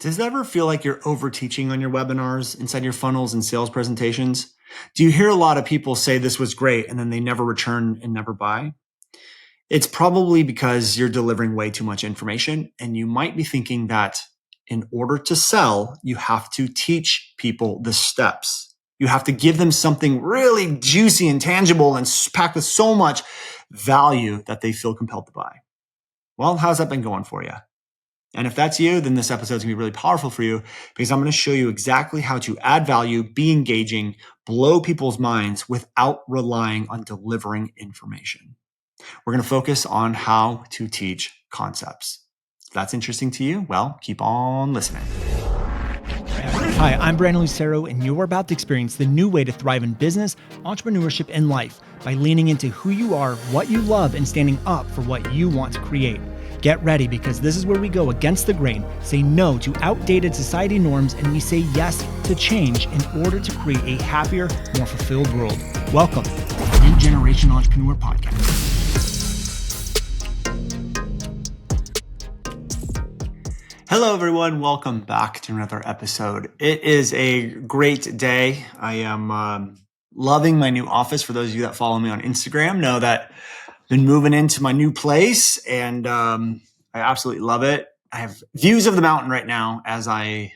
Does it ever feel like you're over-teaching on your webinars, inside your funnels and sales presentations? Do you hear a lot of people say this was great and then they never return and never buy? It's probably because you're delivering way too much information, and you might be thinking that in order to sell, you have to teach people the steps. You have to give them something really juicy and tangible and packed with so much value that they feel compelled to buy. Well, how's that been going for you? And if that's you, then this episode is going to be really powerful for you, because I'm going to show you exactly how to add value, be engaging, blow people's minds without relying on delivering information. We're going to focus on how to teach concepts. If that's interesting to you, well, keep on listening. Hi, I'm Brandon Lucero, and you're about to experience the new way to thrive in business, entrepreneurship, and life by leaning into who you are, what you love, and standing up for what you want to create. Get ready, because this is where we go against the grain, say no to outdated society norms, and we say yes to change in order to create a happier, more fulfilled world. Welcome to the New Generation Entrepreneur Podcast. Hello, everyone. Welcome back to another episode. It is a great day. I am loving my new office. For those of you that follow me on Instagram, know that I've been moving into my new place, and I absolutely love it. I have views of the mountain right now as I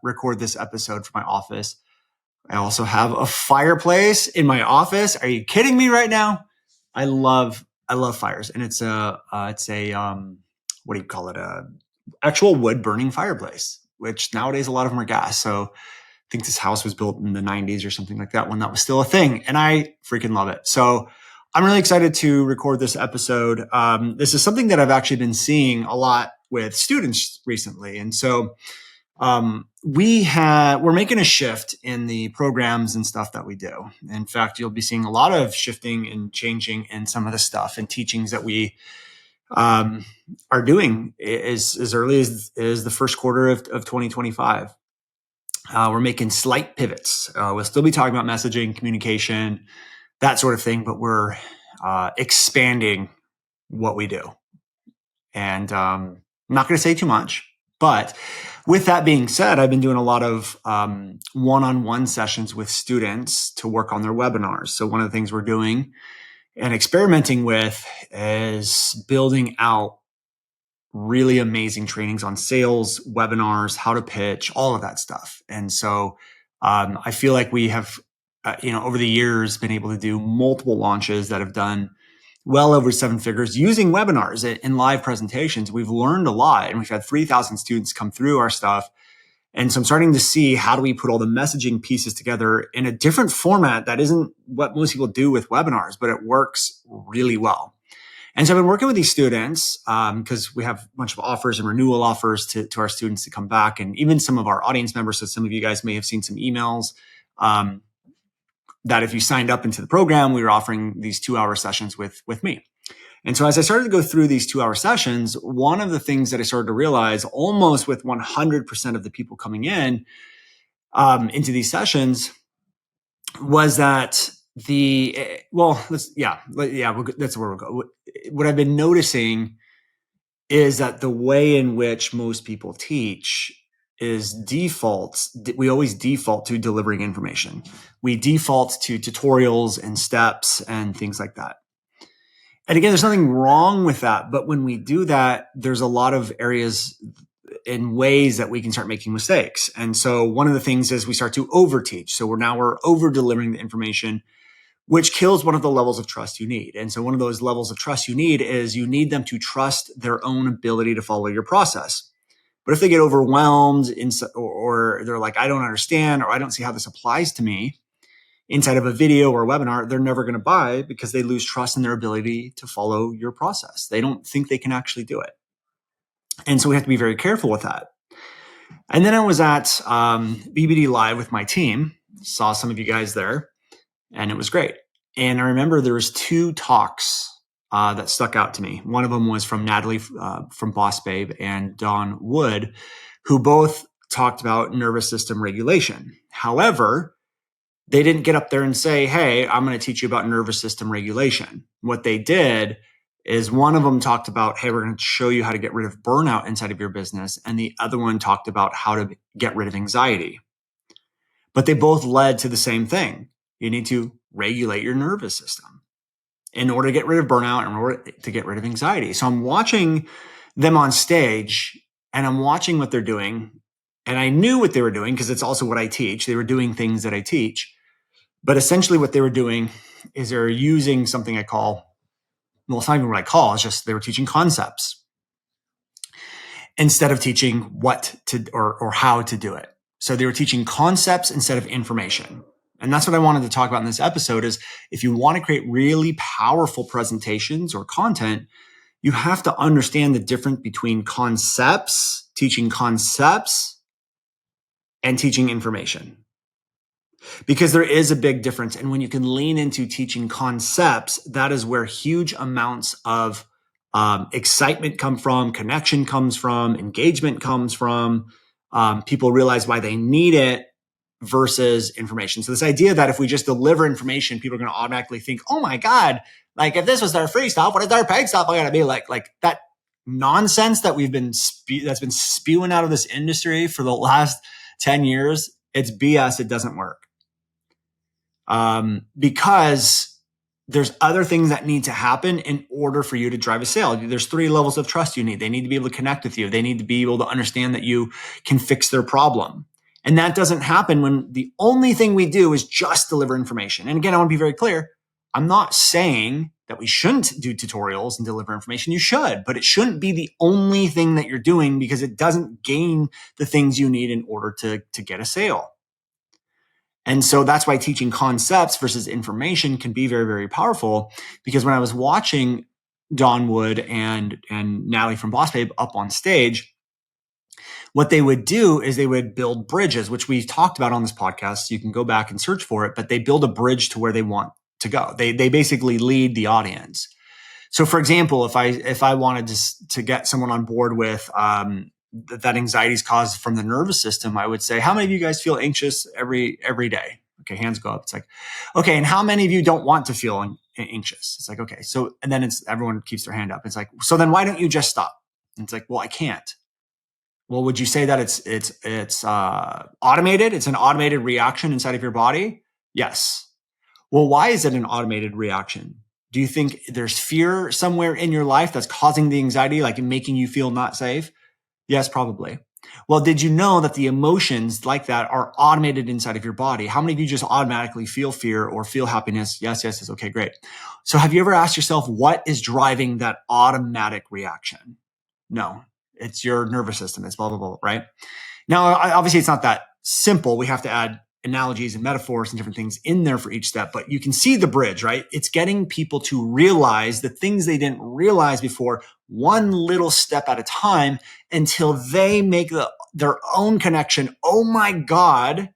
record this episode from my office. I also have a fireplace in my office. Are you kidding me right now? I love fires, and it's a what do you call it? Actual wood burning fireplace, which nowadays a lot of them are gas. So I think this house was built in the 90s or something like that when that was still a thing. And I freaking love it. So I'm really excited to record this episode. This is something that I've actually been seeing a lot with students recently. And so we're making a shift in the programs and stuff that we do. In fact, you'll be seeing a lot of shifting and changing in some of the stuff and teachings that we are doing as early as the first quarter of 2025. We're making slight pivots. We'll still be talking about messaging, communication, that sort of thing, but we're expanding what we do. And I'm not going to say too much, but with that being said, I've been doing a lot of one-on-one sessions with students to work on their webinars. So one of the things we're doing and experimenting with is building out really amazing trainings on sales, webinars, how to pitch, all of that stuff. And so I feel like we have, over the years, been able to do multiple launches that have done well over 7 figures using webinars and live presentations. We've learned a lot, and we've had 3,000 students come through our stuff. And so I'm starting to see, how do we put all the messaging pieces together in a different format that isn't what most people do with webinars, but it works really well. And so I've been working with these students because we have a bunch of offers and renewal offers to our students to come back, and even some of our audience members. So some of you guys may have seen some emails that if you signed up into the program, we were offering these 2-hour sessions with me. And so as I started to go through these 2-hour sessions, one of the things that I started to realize, almost with 100% of the people coming in into these sessions, was that that's where we'll go. What I've been noticing is that the way in which most people teach is we always default to delivering information. We default to tutorials and steps and things like that. And again, there's nothing wrong with that. But when we do that, there's a lot of areas and ways that we can start making mistakes. And so one of the things is we start to overteach. So we're over delivering the information, which kills one of the levels of trust you need. And so one of those levels of trust you need is you need them to trust their own ability to follow your process. But if they get overwhelmed or they're like, I don't understand, or I don't see how this applies to me inside of a video or a webinar, they're never going to buy, because they lose trust in their ability to follow your process. They don't think they can actually do it. And so we have to be very careful with that. And then I was at BBD Live with my team, saw some of you guys there, and it was great. And I remember there was 2 talks that stuck out to me. One of them was from Natalie from Boss Babe and Dawn Wood, who both talked about nervous system regulation. However, they didn't get up there and say, hey, I'm going to teach you about nervous system regulation. What they did is one of them talked about, hey, we're going to show you how to get rid of burnout inside of your business. And the other one talked about how to get rid of anxiety. But they both led to the same thing. You need to regulate your nervous system in order to get rid of burnout, in order to get rid of anxiety. So I'm watching them on stage and I'm watching what they're doing. And I knew what they were doing because it's also what I teach. They were doing things that I teach. But essentially what they were doing is they're using something I call, well, it's not even what I call, it's just they were teaching concepts instead of teaching what to or how to do it. So they were teaching concepts instead of information. And that's what I wanted to talk about in this episode is if you want to create really powerful presentations or content, you have to understand the difference between concepts, teaching concepts, and teaching information. Because there is a big difference. And when you can lean into teaching concepts, that is where huge amounts of excitement come from, connection comes from, engagement comes from. People realize why they need it versus information. So this idea that if we just deliver information, people are going to automatically think, oh my God, like if this was their free stuff, what is their paid stuff going to be like? Like that nonsense that that's been spewing out of this industry for the last 10 years, it's BS. It doesn't work. Because there's other things that need to happen in order for you to drive a sale. There's 3 levels of trust you need. They need to be able to connect with you. They need to be able to understand that you can fix their problem. And that doesn't happen when the only thing we do is just deliver information. And again, I want to be very clear. I'm not saying that we shouldn't do tutorials and deliver information. You should, but it shouldn't be the only thing that you're doing because it doesn't gain the things you need in order to get a sale. And so that's why teaching concepts versus information can be very, very powerful. Because when I was watching Don Wood and Natalie from Boss Babe up on stage, what they would do is they would build bridges, which we've talked about on this podcast. So you can go back and search for it, but they build a bridge to where they want to go. They basically lead the audience. So for example, if I wanted to get someone on board with that anxiety is caused from the nervous system, I would say, how many of you guys feel anxious every day? Okay, hands go up. It's like, okay, and how many of you don't want to feel anxious? It's like, okay, so, and then everyone keeps their hand up. It's like, so then why don't you just stop? And it's like, well, I can't. Well, would you say that it's automated? It's an automated reaction inside of your body? Yes. Well, why is it an automated reaction? Do you think there's fear somewhere in your life that's causing the anxiety, like making you feel not safe? Yes, probably. Well, did you know that the emotions like that are automated inside of your body? How many of you just automatically feel fear or feel happiness? Yes. Okay, great. So have you ever asked yourself, what is driving that automatic reaction? No, it's your nervous system. It's blah, blah, blah, right? Now, obviously, it's not that simple. We have to add analogies and metaphors and different things in there for each step, but you can see the bridge, right? It's getting people to realize the things they didn't realize before, one little step at a time, until they make their own connection. Oh my God,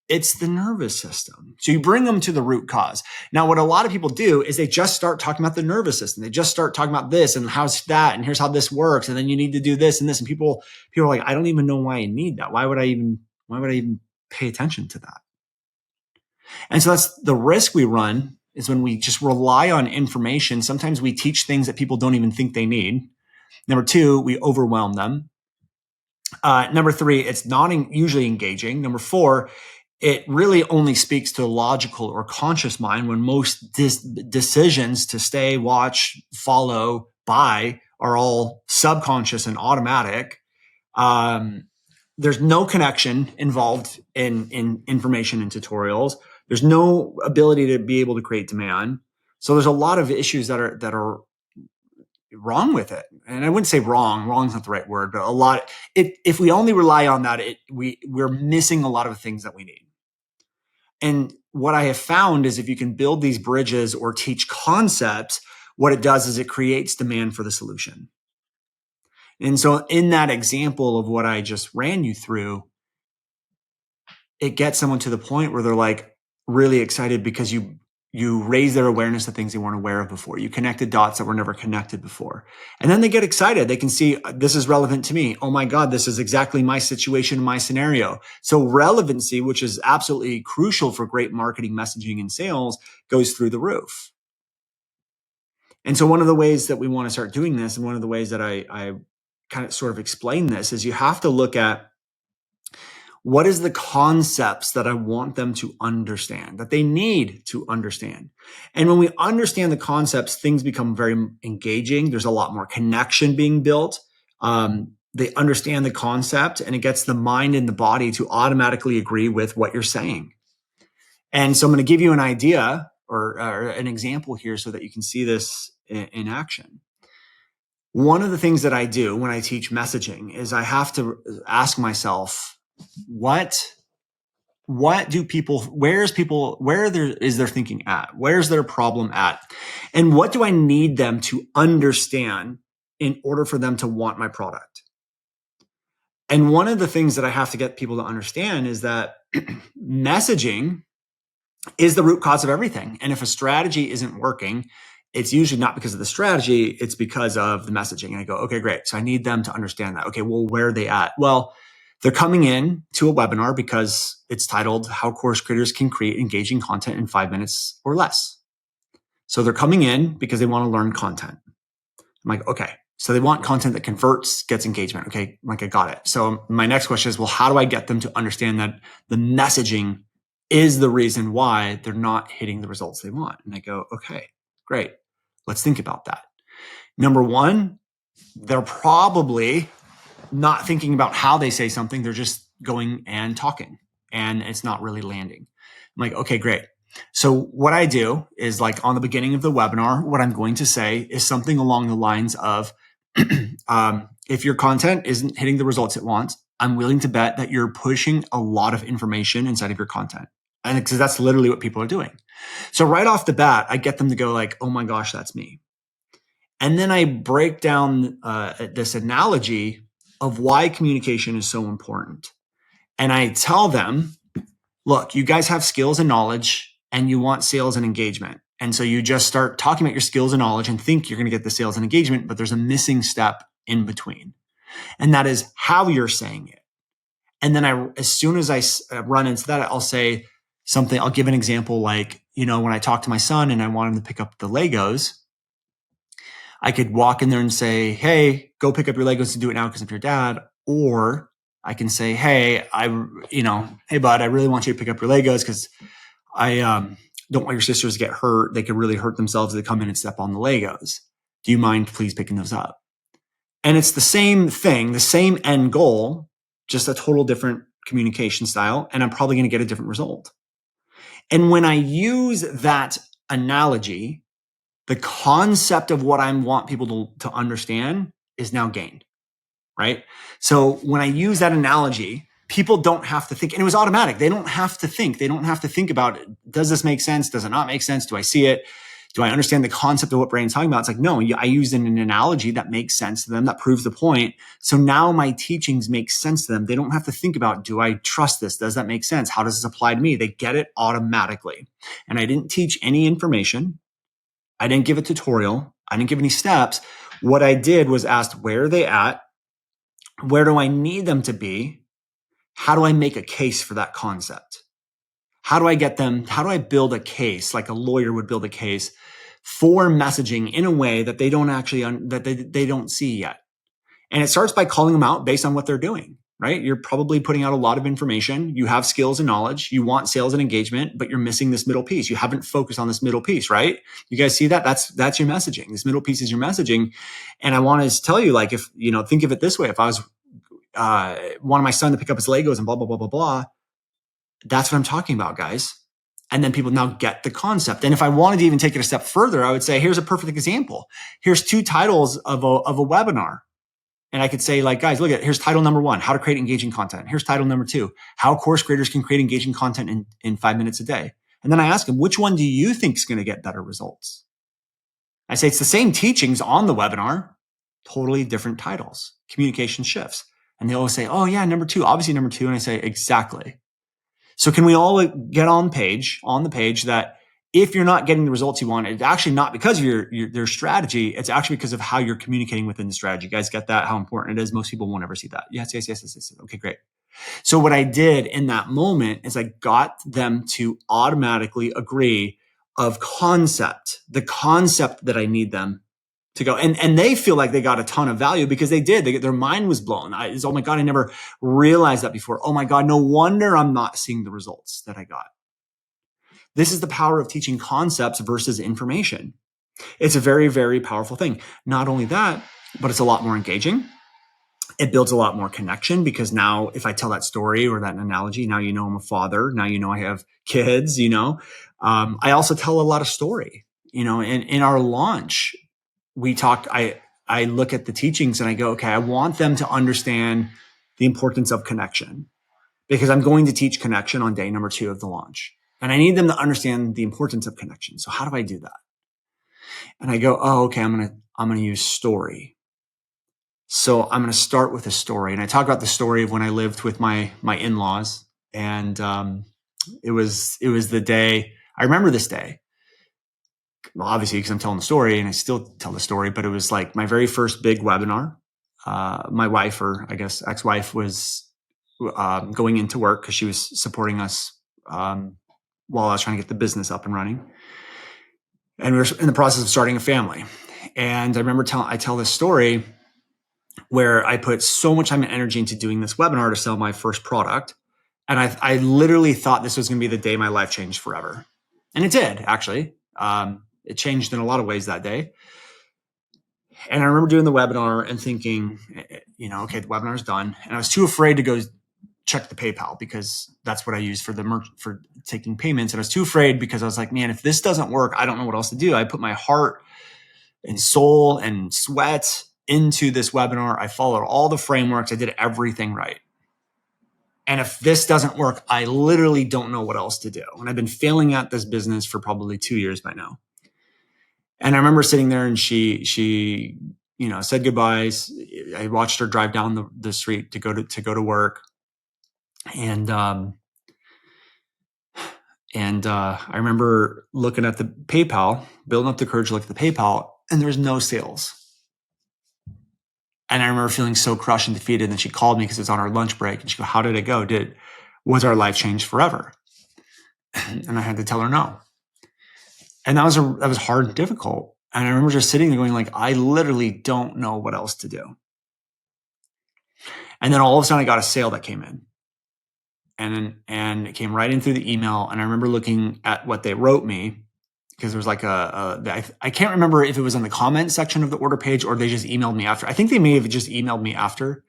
it's the nervous system. So you bring them to the root cause. Now, what a lot of people do is they just start talking about the nervous system. They just start talking about this and how's that, and here's how this works, and then you need to do this and this. And people are like, I don't even know why I need that. Why would I even pay attention to that? And so that's the risk we run, is when we just rely on information. Sometimes we teach things that people don't even think they need. Number 2, we overwhelm them. Number 3, it's not usually engaging. Number 4, it really only speaks to the logical or conscious mind, when most decisions to stay, watch, follow, buy are all subconscious and automatic. There's no connection involved in information and tutorials. There's no ability to be able to create demand. So there's a lot of issues that are wrong with it. And I wouldn't say wrong. Wrong is not the right word, but a lot. If we only rely on that, we're missing a lot of things that we need. And what I have found is if you can build these bridges or teach concepts, what it does is it creates demand for the solution. And so in that example of what I just ran you through, it gets someone to the point where they're like really excited because you raise their awareness to things they weren't aware of before. You connected dots that were never connected before. And then they get excited. They can see, this is relevant to me. Oh my God, this is exactly my situation, my scenario. So relevancy, which is absolutely crucial for great marketing, messaging, and sales, goes through the roof. And so one of the ways that we want to start doing this, and one of the ways that I kind of sort of explain this, is you have to look at what is the concepts that I want them to understand, that they need to understand. And when we understand the concepts, things become very engaging. There's a lot more connection being built. They understand the concept, and it gets the mind and the body to automatically agree with what you're saying. And so I'm going to give you an idea or an example here so that you can see this in action. One of the things that I do when I teach messaging is I have to ask myself, what do people, where is their thinking at? Where's their problem at? And what do I need them to understand in order for them to want my product? And one of the things that I have to get people to understand is that messaging is the root cause of everything. And if a strategy isn't working, it's usually not because of the strategy, it's because of the messaging. And I go, okay, great. So I need them to understand that. Okay, well, where are they at? Well, they're coming in to a webinar because it's titled How Course Creators Can Create Engaging Content in 5 minutes or Less. So they're coming in because they want to learn content. I'm like, okay. So they want content that converts, gets engagement. Okay, like I got it. So my next question is, well, how do I get them to understand that the messaging is the reason why they're not hitting the results they want? And I go, okay, great. Let's think about that. Number one, they're probably not thinking about how they say something. They're just going and talking, and it's not really landing. I'm like, okay, great. So what I do is, like, on the beginning of the webinar, what I'm going to say is something along the lines of, if your content isn't hitting the results it wants, I'm willing to bet that you're pushing a lot of information inside of your content. And because that's literally what people are doing. So right off the bat, I get them to go like, oh my gosh, that's me. And then I break down this analogy of why communication is so important. And I tell them, look, you guys have skills and knowledge, and you want sales and engagement. And so you just start talking about your skills and knowledge and think you're going to get the sales and engagement, but there's a missing step in between. And that is how you're saying it. And then as soon as I run into that, I'll say something, I'll give an example like, when I talk to my son and I want him to pick up the Legos, I could walk in there and say, hey, go pick up your Legos and do it now because of your dad. Or I can say, hey, hey, bud, I really want you to pick up your Legos because I don't want your sisters to get hurt. They could really hurt themselves if they come in and step on the Legos. Do you mind please picking those up? And it's the same thing, the same end goal, just a total different communication style. And I'm probably going to get a different result. And when I use that analogy, the concept of what I want people to understand is now gained, right? So when I use that analogy, people don't have to think, and it was automatic. They don't have to think. They don't have to think about, does this make sense? Does it not make sense? Do I see it? Do I understand the concept of what Brandon's talking about? It's like, no, I used an analogy that makes sense to them, that proves the point. So now my teachings make sense to them. They don't have to think about, do I trust this? Does that make sense? How does this apply to me? They get it automatically. And I didn't teach any information. I didn't give a tutorial. I didn't give any steps. What I did was asked, where are they at? Where do I need them to be? How do I make a case for that concept? How do I build a case like a lawyer would build a case for messaging in a way that they don't actually, that they don't see yet? And it starts by calling them out based on what they're doing, right? You're probably putting out a lot of information. You have skills and knowledge. You want sales and engagement, but you're missing this middle piece. You haven't focused on this middle piece, right? You guys see that? That's your messaging. This middle piece is your messaging. And I want to tell you, like, if, think of it this way, if I was, wanted my son to pick up his Legos and blah, blah, blah, blah, blah, that's what I'm talking about, guys. And then people now get the concept. And if I wanted to even take it a step further, I would say, here's a perfect example. Here's 2 titles of a webinar. And I could say, like, guys, look here's title number 1, how to create engaging content. Here's title number 2, how course creators can create engaging content in 5 minutes a day. And then I ask them, which one do you think is going to get better results? I say, it's the same teachings on the webinar, totally different titles, communication shifts. And they always say, oh yeah, number 2, obviously number 2. And I say, exactly. So can we all get on the page that if you're not getting the results you want, it's actually not because of their strategy. It's actually because of how you're communicating within the strategy. You guys get that? How important it is? Most people won't ever see that. Yes. Okay, great. So what I did in that moment is I got them to automatically agree, of concept, the concept that I need them to go. And they feel like they got a ton of value because they did. Their mind was blown. Oh my God, I never realized that before. Oh my God, no wonder I'm not seeing the results that I got. This is the power of teaching concepts versus information. It's a very, very powerful thing. Not only that, but it's a lot more engaging. It builds a lot more connection because now if I tell that story or that analogy, now you know I'm a father. Now you know I have kids, I also tell a lot of story. In our launch, we talked, I look at the teachings and I go, okay, I want them to understand the importance of connection because I'm going to teach connection on day number 2 of the launch. And I need them to understand the importance of connection. So how do I do that? And I go, oh, okay, I'm going to use story. So I'm going to start with a story. And I talk about the story of when I lived with my in-laws. And it was the day, I remember this day. Well, obviously, because I'm telling the story and I still tell the story, but it was like my very first big webinar. My wife, or I guess ex-wife, was going into work because she was supporting us while I was trying to get the business up and running. And we were in the process of starting a family. And I remember I tell this story where I put so much time and energy into doing this webinar to sell my first product. And I literally thought this was going to be the day my life changed forever. And it did, actually. It changed in a lot of ways that day. And I remember doing the webinar and thinking, okay, the webinar's done. And I was too afraid to go check the PayPal because that's what I use for for taking payments. And I was too afraid because I was like, man, if this doesn't work, I don't know what else to do. I put my heart and soul and sweat into this webinar. I followed all the frameworks. I did everything right. And if this doesn't work, I literally don't know what else to do. And I've been failing at this business for probably 2 years by now. And I remember sitting there and she said goodbyes. I watched her drive down the street to go to work. And I remember looking at the PayPal, building up the courage to look at the PayPal, and there was no sales. And I remember feeling so crushed and defeated. And then she called me because it was on our lunch break. And she goes, how did it go? Was our life changed forever? And I had to tell her no. And that was hard and difficult. And I remember just sitting there going like, I literally don't know what else to do. And then all of a sudden I got a sale that came in. And it came right in through the email. And I remember looking at what they wrote me because there was like I can't remember if it was on the comment section of the order page or they just emailed me after. I think they may have just emailed me after.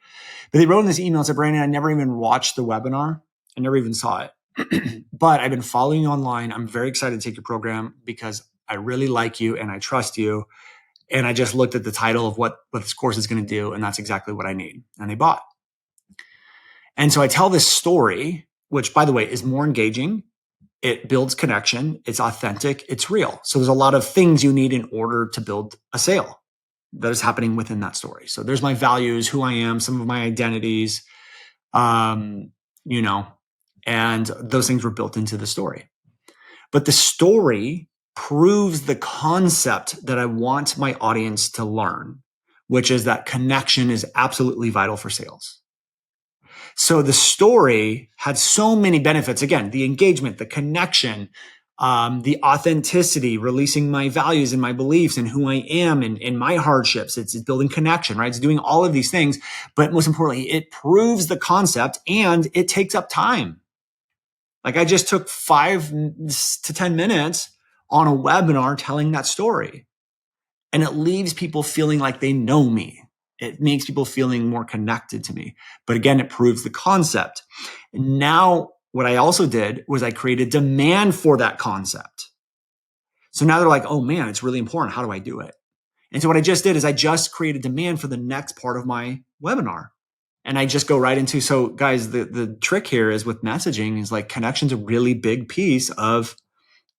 But they wrote in this email and said, Brandon, I never even watched the webinar. I never even saw it. But I've been following you online. I'm very excited to take your program because I really like you and I trust you. And I just looked at the title of what this course is going to do. And that's exactly what I need. And they bought. And so I tell this story, which, by the way, is more engaging. It builds connection. It's authentic. It's real. So there's a lot of things you need in order to build a sale that is happening within that story. So there's my values, who I am, some of my identities, and those things were built into the story. But the story proves the concept that I want my audience to learn, which is that connection is absolutely vital for sales. So the story had so many benefits. Again, the engagement, the connection, the authenticity, releasing my values and my beliefs and who I am and my hardships. It's building connection, right? It's doing all of these things. But most importantly, it proves the concept and it takes up time. Like I just took 5 to 10 minutes on a webinar telling that story. And it leaves people feeling like they know me. It makes people feeling more connected to me. But again, it proves the concept. And now what I also did was I created demand for that concept. So now they're like, oh man, it's really important. How do I do it? And so what I just did is I just created demand for the next part of my webinar. And I just go right into, so guys, the trick here is with messaging is like connection's a really big piece of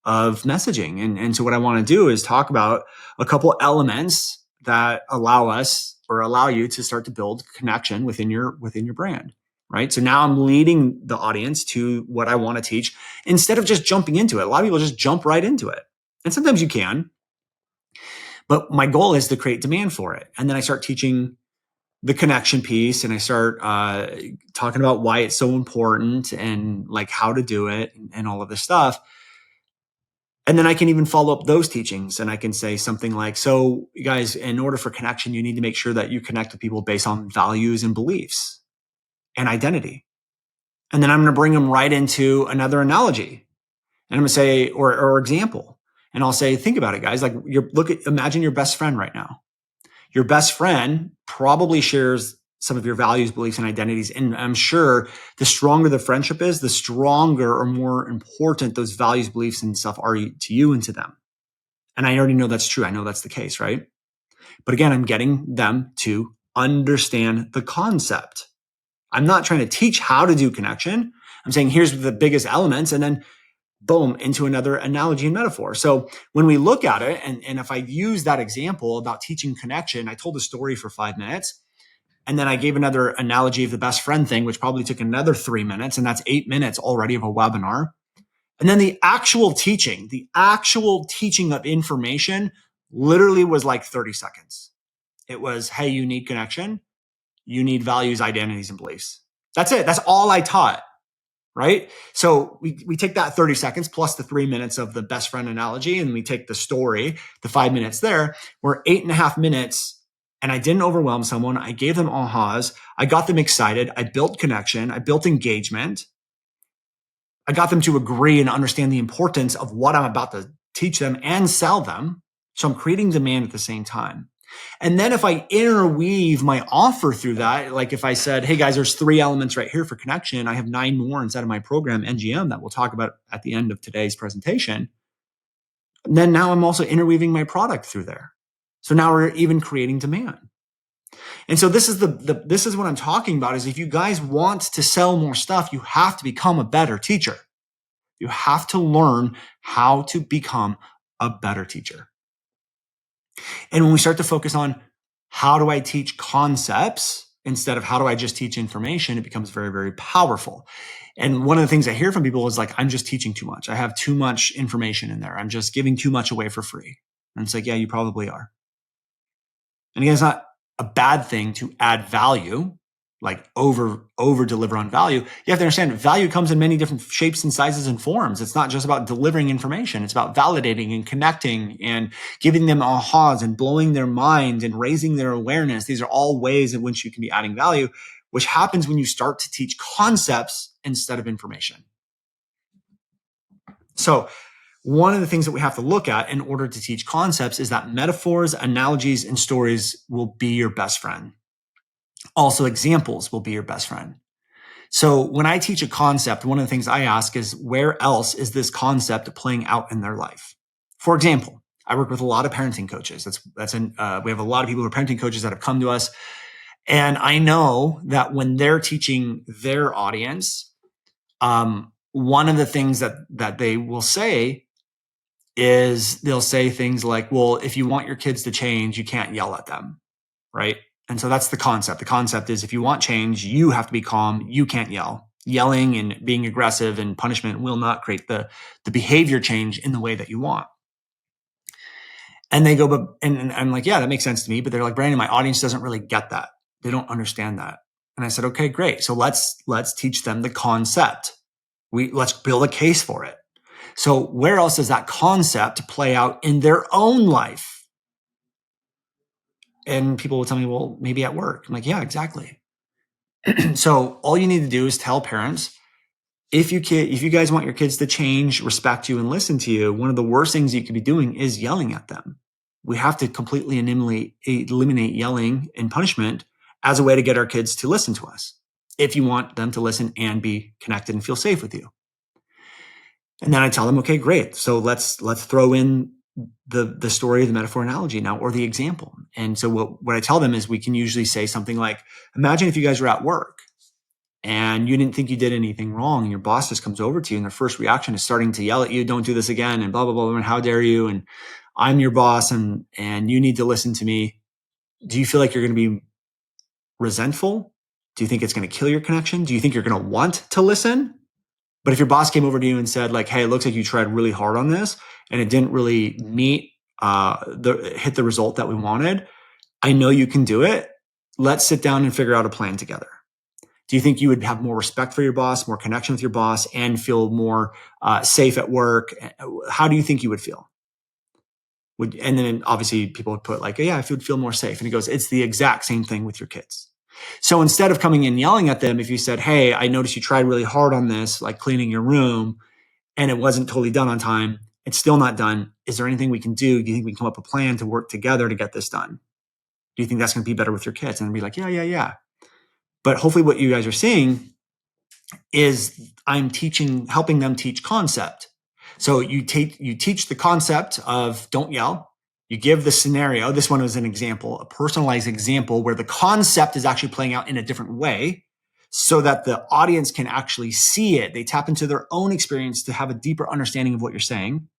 messaging. And so what I want to do is talk about a couple elements that allow you to start to build connection within your brand, right? So now I'm leading the audience to what I want to teach instead of just jumping into it. A lot of people just jump right into it. And sometimes you can, but my goal is to create demand for it. And then I start teaching the connection piece and I start talking about why it's so important and like how to do it and all of this stuff. And then I can even follow up those teachings and I can say something like, so you guys, in order for connection, you need to make sure that you connect with people based on values and beliefs and identity. And then I'm going to bring them right into another analogy. And I'm going to say, or example. And I'll say, think about it, guys. Like imagine your best friend right now. Your best friend probably shares some of your values, beliefs, and identities. And I'm sure the stronger the friendship is, the stronger or more important those values, beliefs, and stuff are to you and to them. And I already know that's true. I know that's the case, right? But again, I'm getting them to understand the concept. I'm not trying to teach how to do connection. I'm saying here's the biggest elements, and then boom, into another analogy and metaphor. So when we look at it, and if I use that example about teaching connection, I told a story for 5 minutes. And then I gave another analogy of the best friend thing, which probably took another 3 minutes. And that's 8 minutes already of a webinar. And then the actual teaching of information literally was like 30 seconds. It was, hey, you need connection. You need values, identities, and beliefs. That's it. That's all I taught. Right? So we take that 30 seconds plus the 3 minutes of the best friend analogy, and we take the story, the 5 minutes there. We're 8.5 minutes, and I didn't overwhelm someone. I gave them ahas. I got them excited. I built connection. I built engagement. I got them to agree and understand the importance of what I'm about to teach them and sell them. So I'm creating demand at the same time. And then if I interweave my offer through that, like if I said, hey guys, there's 3 elements right here for connection. I have 9 more inside of my program, NGM, that we'll talk about at the end of today's presentation. And then now I'm also interweaving my product through there. So now we're even creating demand. And so this is this is what I'm talking about, is if you guys want to sell more stuff, you have to become a better teacher. You have to learn how to become a better teacher. And when we start to focus on how do I teach concepts instead of how do I just teach information, it becomes very, very powerful. And one of the things I hear from people is like, I'm just teaching too much. I have too much information in there. I'm just giving too much away for free. And it's like, yeah, you probably are. And again, it's not a bad thing to add value, like over deliver on value. You have to understand value comes in many different shapes and sizes and forms. It's not just about delivering information. It's about validating and connecting and giving them ahas and blowing their mind and raising their awareness. These are all ways in which you can be adding value, which happens when you start to teach concepts instead of information. So one of the things that we have to look at in order to teach concepts is that metaphors, analogies, and stories will be your best friend. Also, examples will be your best friend. So when I teach a concept, one of the things I ask is, where else is this concept playing out in their life? For example, I work with a lot of parenting coaches. We have a lot of people who are parenting coaches that have come to us. And I know that when they're teaching their audience, one of the things that they will say is they'll say things like, well, if you want your kids to change, you can't yell at them, right? And so that's the concept. The concept is if you want change, you have to be calm. You can't yell. Yelling and being aggressive and punishment will not create the behavior change in the way that you want. And they go, but and I'm like, yeah, that makes sense to me. But they're like, Brandon, my audience doesn't really get that. They don't understand that. And I said, okay, great. So let's teach them the concept. Let's build a case for it. So where else does that concept play out in their own life? And people will tell me, well, maybe at work. I'm like, yeah, exactly. So all you need to do is tell parents, if you guys want your kids to change, respect you, and listen to you, one of the worst things you could be doing is yelling at them. We have to completely eliminate yelling and punishment as a way to get our kids to listen to us, if you want them to listen and be connected and feel safe with you. And then I tell them, okay, great. So let's throw in the story, the metaphor, analogy now, or the example. And so what I tell them is we can usually say something like, imagine if you guys were at work and you didn't think you did anything wrong, and your boss just comes over to you and their first reaction is starting to yell at you, don't do this again, and blah, blah, blah, and how dare you, and I'm your boss and you need to listen to me. Do you feel like you're going to be resentful? Do you think it's going to kill your connection? Do you think you're going to want to listen? But if your boss came over to you and said like, hey, it looks like you tried really hard on this and it didn't really hit the result that we wanted, I know you can do it. Let's sit down and figure out a plan together. Do you think you would have more respect for your boss, more connection with your boss, and feel more safe at work? How do you think you would feel? And then obviously people would put like, yeah, I would feel more safe. And he goes, it's the exact same thing with your kids. So instead of coming in yelling at them, if you said, hey, I noticed you tried really hard on this, like cleaning your room, and it wasn't totally done on time, it's still not done. Is there anything we can do? Do you think we can come up with a plan to work together to get this done? Do you think that's going to be better with your kids? And I'd be like, yeah. But hopefully what you guys are seeing is I'm helping them teach concept. So you teach the concept of don't yell. You give the scenario. This one was an example, a personalized example where the concept is actually playing out in a different way so that the audience can actually see it. They tap into their own experience to have a deeper understanding of what you're saying.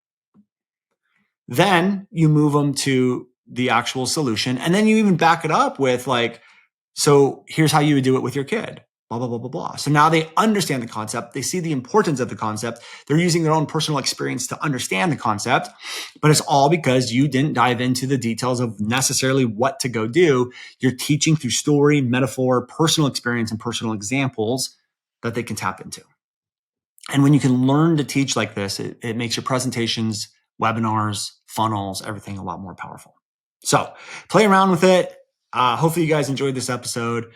Then you move them to the actual solution. And then you even back it up with like, so here's how you would do it with your kid. Blah, blah, blah, blah, blah. So now they understand the concept. They see the importance of the concept. They're using their own personal experience to understand the concept, but it's all because you didn't dive into the details of necessarily what to go do. You're teaching through story, metaphor, personal experience, and personal examples that they can tap into. And when you can learn to teach like this, it makes your presentations, webinars, funnels, everything a lot more powerful. So play around with it. Hopefully you guys enjoyed this episode.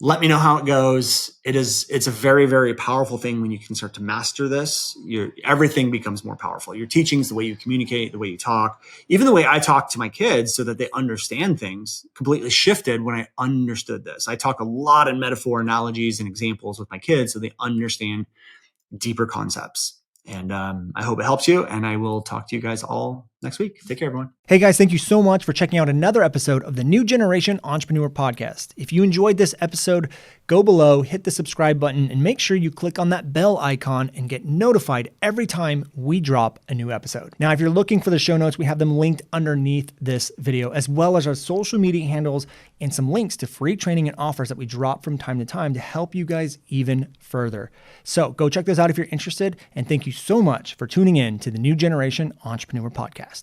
Let me know how it goes. It's a very, very powerful thing when you can start to master this. Everything becomes more powerful. Your teachings, the way you communicate, the way you talk, even the way I talk to my kids so that they understand things completely shifted when I understood this. I talk a lot in metaphor, analogies, and examples with my kids so they understand deeper concepts. And I hope it helps you. And I will talk to you guys all next week. Take care, everyone. Hey guys, thank you so much for checking out another episode of the New Generation Entrepreneur Podcast. If you enjoyed this episode, go below, hit the subscribe button, and make sure you click on that bell icon and get notified every time we drop a new episode. Now, if you're looking for the show notes, we have them linked underneath this video, as well as our social media handles and some links to free training and offers that we drop from time to time to help you guys even further. So go check those out if you're interested, and thank you so much for tuning in to the New Generation Entrepreneur Podcast.